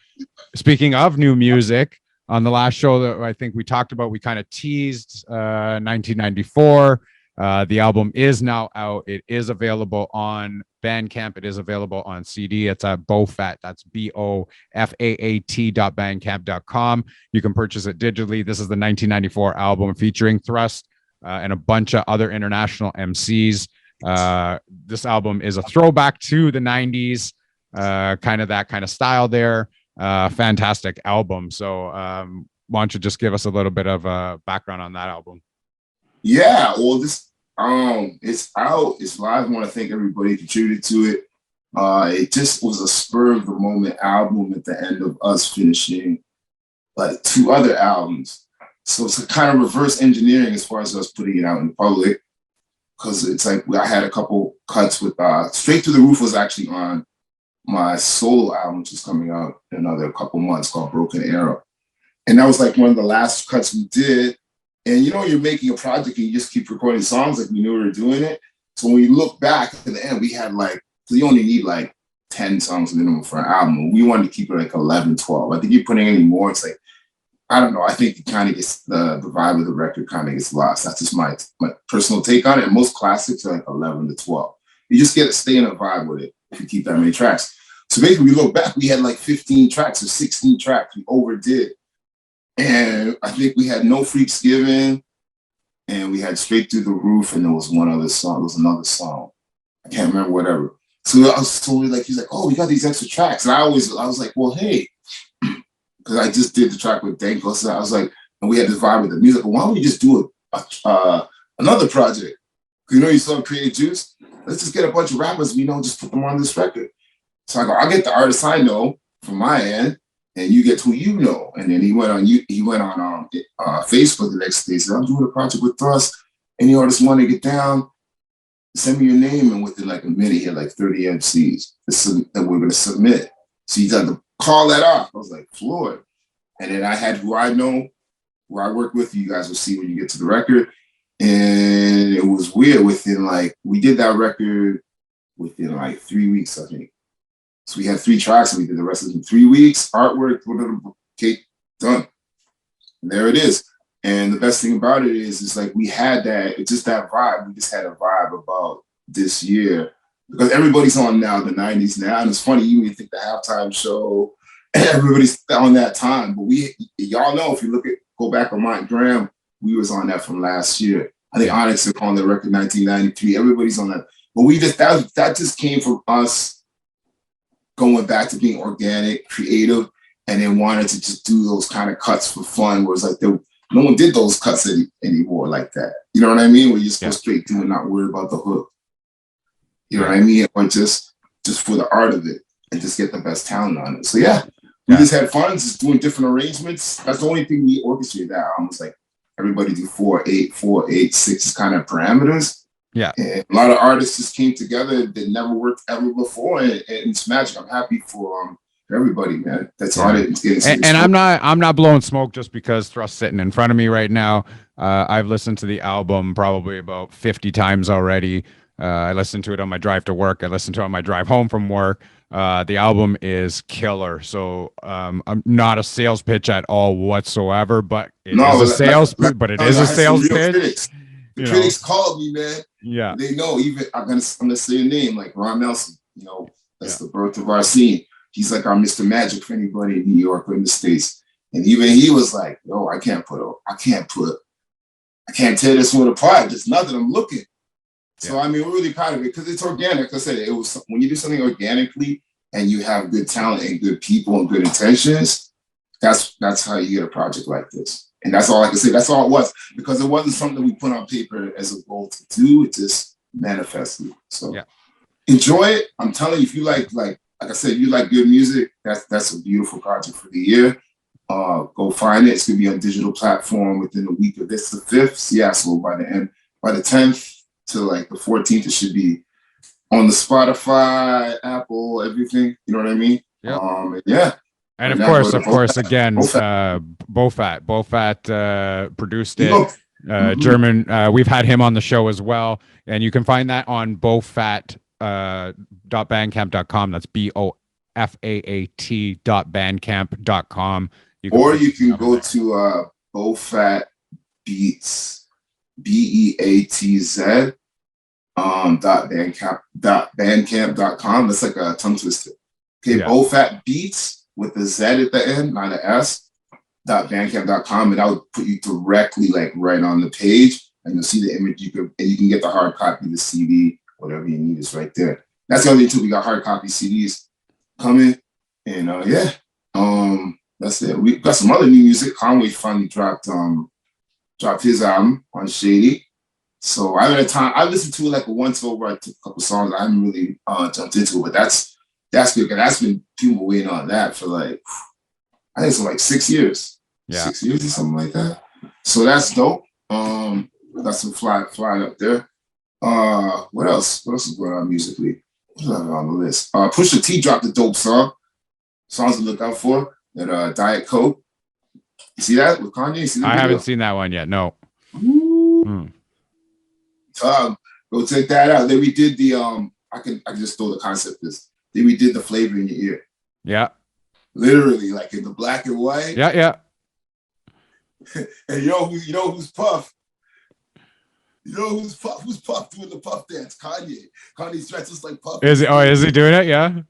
speaking of new music, on the last show that I think we talked about, we kind of teased 1994. The album is now out. It is available on Bandcamp. It is available on CD. It's at BOFAT. That's BOFAAT.bandcamp.com. You can purchase it digitally. This is the 1994 album featuring Thrust and a bunch of other international MCs. This album is a throwback to the 90s, kind of that kind of style there. Fantastic album. So why don't you just give us a little bit of a background on that album?
Yeah, well, it's out, it's live. I want to thank everybody who contributed to it. It just was a spur of the moment album at the end of us finishing like 2 other albums. So it's a kind of reverse engineering as far as us putting it out in public. Because it's like I had a couple cuts with Straight Through the Roof was actually on my solo album, which is coming out in another couple months, called Broken Arrow. And that was like one of the last cuts we did. And you know, you're making a project and you just keep recording songs like we knew we were doing it. So when you look back at the end, we had you only need like 10 songs minimum for an album. We wanted to keep it like 11, 12. I think you're putting any more, it's like, I don't know. I think it kind of gets the vibe of the record kind of gets lost. That's just my personal take on it. And most classics are like 11 to 12. You just get to stay in a vibe with it if you keep that many tracks. So basically, we look back, we had like 15 tracks or 16 tracks. We overdid. And I think we had No Freaks Given, and we had Straight Through the Roof, and there was one other song. There was another song. I can't remember, whatever. So I was totally like, he's like, oh, we got these extra tracks. And I was like, well, hey, because I just did the track with Danko. So I was like, and we had this vibe with the music. Why don't we just do another project? You know, you saw Creative Juice. Let's just get a bunch of rappers, just put them on this record. So I go, I'll get the artists I know from my end, and you get who you know. And then he went on Facebook the next day. He said, I'm doing a project with Thrust. Any artists want to get down? Send me your name. And within like a minute, he had like 30 MCs that we're going to submit. So he had to call that off. I was like, floored. And then I had who I know, who I work with. You guys will see when you get to the record. And it was weird. We did that record within like 3 weeks, I think. So we had 3 tracks and we did the rest of it in 3 weeks. Artwork, cake, done. And there it is. And the best thing about it is like we had it's just that vibe. We just had a vibe about this year because everybody's on now the 90s now. And it's funny, you even think the halftime show, everybody's on that time. But y'all know, if you go back on my gram, we was on that from last year. I think Onyx are calling the record 1993. Everybody's on that. But that just came from us going back to being organic, creative, and then wanted to just do those kind of cuts for fun, where it's like no one did those cuts anymore like that. You know what I mean? Where you just go straight through and not worry about the hook. You know what I mean? Or just for the art of it and just get the best talent on it. So yeah, We just had fun, just doing different arrangements. That's the only thing we orchestrated. That almost like everybody do 4/8, 4/8, 6 kind of parameters.
Yeah.
And a lot of artists just came together that never worked ever before, and it's magic. I'm happy for everybody, man. That's on it.
And I'm not blowing smoke just because Thrust's sitting in front of me right now. I've listened to the album probably about 50 times already. I listened to it on my drive to work. I listened to it on my drive home from work. The album is killer. So I'm not a sales pitch at all whatsoever, but it is a sales pitch.
The critics called me, man.
Yeah.
They know. Even I'm gonna say a name like Ron Nelson. You know, that's the birth of our scene. He's like our Mr. Magic for anybody in New York or in the States. And even he was like, "No, I can't tear this one apart. There's nothing. I'm looking." So I mean, we're really proud of it because it's organic. Like I said, it was when you do something organically and you have good talent and good people and good intentions. That's how you get a project like this. And that's all I can say. That's all it was, because it wasn't something we put on paper as a goal to do. It just manifested. So enjoy it. I'm telling you, if you like I said, you like good music, that's a beautiful project for the year. Go find it. It's gonna be on digital platform within a week of this, the 5th. Yeah, so by the 10th to like the 14th, it should be on the Spotify, Apple, everything. You know what I mean?
Yeah. And of course, again, Bofat produced it. German. We've had him on the show as well, and you can find that on bofat.bandcamp.com. That's BOFAAT.bandcamp.com.
You can go to Bofat Beats, BEATZ .bandcamp.com. That's like a tongue twister. Okay, Bofat Beats with the Z at the end, not an S, .bandcamp.com, and I would put you directly like right on the page, and you'll see the image. You can get the hard copy, the CD, whatever you need is right there. That's the only thing too. We got hard copy CDs coming, and that's it. We got some other new music. Conway finally dropped his album on Shady. So I had time. I listened to it like a once over. I took a couple songs. I haven't really jumped into it, but that's good. That's been people waiting on that for like, I think it's like 6 years. 6 years or something like that. So that's dope. Got some fly up there. What else? What else is going on musically? What's on the list? Pusha T dropped a dope song. Songs to look out for. That Diet Coke. You see that with Kanye?
I haven't seen that one yet. No.
Go check that out. Then we did the I can just throw the concept this. Then we did the flavor in your ear.
Yeah.
Literally, like in the black and white.
Yeah.
And you know who's Puff? You know who's Puff? Who's Puff doing the Puff dance? Kanye. Kanye's dressed just like Puff.
Is he doing it? Yeah.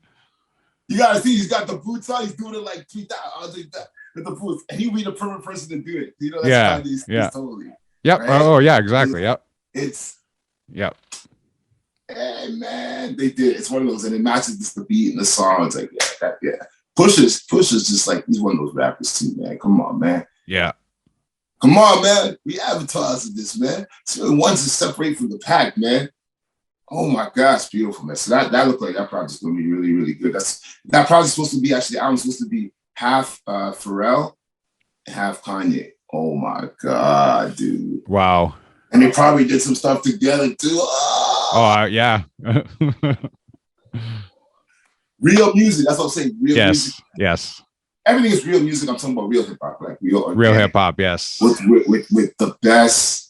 You gotta see, he's got the boots on. He's doing it like 3,000. I was like that with the boots, and he would be the perfect person to do it. You know, that's Kanye's totally.
Yep.
Right?
Oh yeah, exactly. Yep.
Hey man, they did. It's one of those, and it matches just the beat and the song. It's like Pusha's just like, he's one of those rappers too, man. Come on, man.
Yeah.
Come on, man. We advertising this, man. So ones to separate from the pack, man. Oh my gosh, beautiful, man. So that looked like that project's gonna be really, really good. That project's supposed to be the album's supposed to be half Pharrell and half Kanye. Oh my god, dude.
Wow.
And they probably did some stuff together too.
Yeah.
Real music. That's what I'm saying. Real music.
Yes.
Everything is real music. I'm talking about real hip hop, like real
hip hop. Yes.
With the best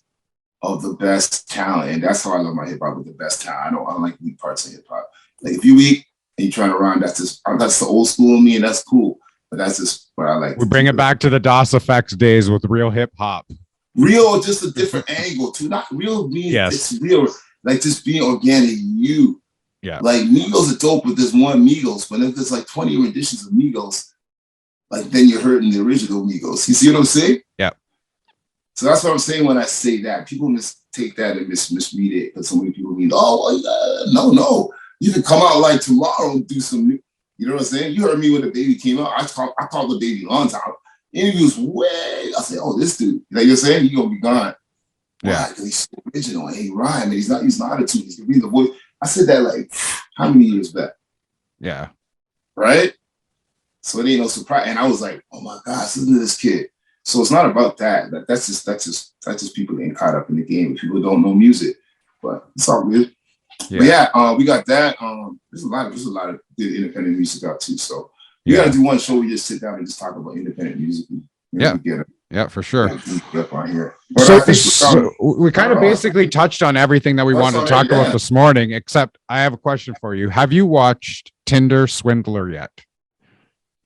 of the best talent, and that's how I love my hip hop, with the best talent. I don't like weak parts of hip hop. Like if you weak and you trying to rhyme, that's the old school in me, and that's cool. But that's just what I like.
We bring it back to the DOS Effects days with real hip hop.
Real, just a different angle too. Not real means it's real, like just being organic. You, like Migos are dope, but there's one Migos. But if there's like 20 renditions of Migos, like then you're hurting the original Migos. You see what I'm saying? Yeah. So that's what I'm saying when I say that. People mistake that and misread it, because so many people mean, no. You can come out like tomorrow and do some new. You know what I'm saying? You heard me when the baby came out. I called the baby long time. Interviews way. I said, this dude, like you're saying, he's gonna be gone. Yeah, because he's so original and he rhyme and he's not using attitude. He's gonna be the voice. I said that like how many years back?
Yeah.
Right. So it ain't no surprise. And I was like, oh my gosh, listen to this kid. So it's not about that. That's just people getting caught up in the game. People don't know music, but it's all good.
Yeah.
But yeah, we got that. There's a lot of good independent music out too. So we gotta do one show. We just sit down and just talk about independent music.
Yeah, for sure.
Up on here.
So we kind of basically touched on everything that we wanted to talk about this morning, except I have a question for you. Have you watched Tinder Swindler yet?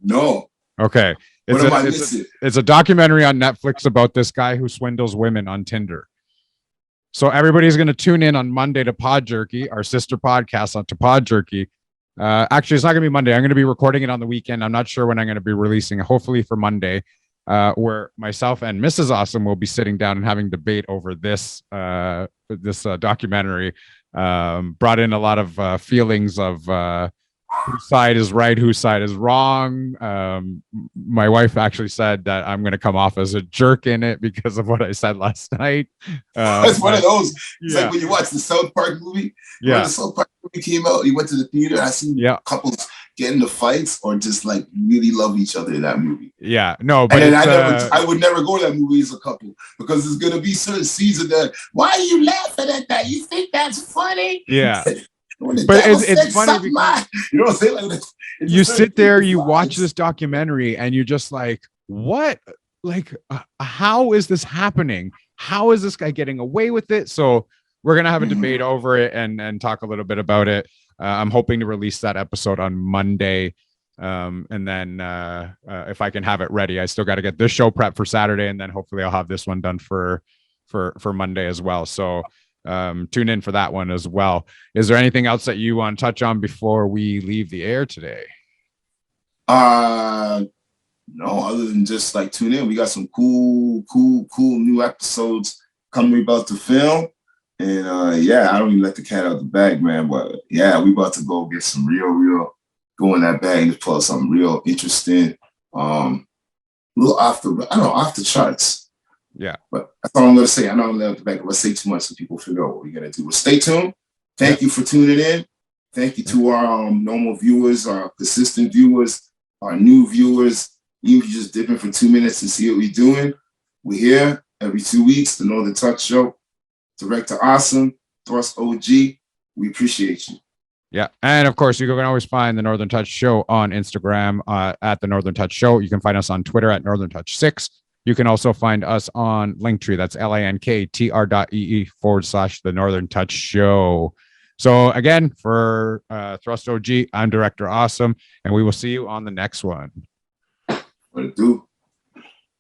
No.
Okay. It's a documentary on Netflix about this guy who swindles women on Tinder. So everybody's going to tune in on Monday to Pod Jerky, our sister podcast on to Pod Jerky. Actually, it's not going to be Monday. I'm going to be recording it on the weekend. I'm not sure when I'm going to be releasing it. Hopefully for Monday, where myself and Mrs. Awesome will be sitting down and having debate over this documentary. Brought in a lot of feelings of whose side is right, whose side is wrong. My wife actually said that I'm going to come off as a jerk in it because of what I said last night.
That's one of those. It's like when you watch the South Park movie.
Yeah.
When the South Park movie came out, you went to the theater. I seen couples get into fights or just like really love each other in that movie.
Yeah, no, but
and I would never go to that movie as a couple because there's going to be certain scenes that, why are you laughing at that? You think that's funny?
Yeah. But it's funny because
you know what I'm saying? Like,
you sit there, you watch this documentary, and you're just like, "What? Like, how is this happening? How is this guy getting away with it?" So we're gonna have a debate over it and talk a little bit about it. I'm hoping to release that episode on Monday, and then if I can have it ready, I still got to get this show prep for Saturday, and then hopefully I'll have this one done for Monday as well. So. Tune in for that one as well. Is there anything else that you want to touch on before we leave the air today?
No, other than just like tune in. We got some cool new episodes coming about to film. And I don't even let the cat out the bag, man. But yeah, we about to go get some real go in that bag and pull out something real interesting. A little off the charts.
Yeah.
But that's all I'm going to say. I know I'm going to back. Let's say too much so people figure out what we're going to do. Well, stay tuned. Thank you for tuning in. Thank you to our normal viewers, our consistent viewers, our new viewers. Even if you're just dipping for 2 minutes and see what we're doing. We're here every 2 weeks, the Northern Touch Show. Direktor Awesome, Thrust OG. We appreciate you.
Yeah. And of course, you can always find the Northern Touch Show on Instagram at the Northern Touch Show. You can find us on Twitter at Northern Touch 6. You can also find us on Linktree. That's linktr.ee/the Northern Touch Show. So again, for Thrust OG, I'm Direktor Awesome, and we will see you on the next one.
What it do?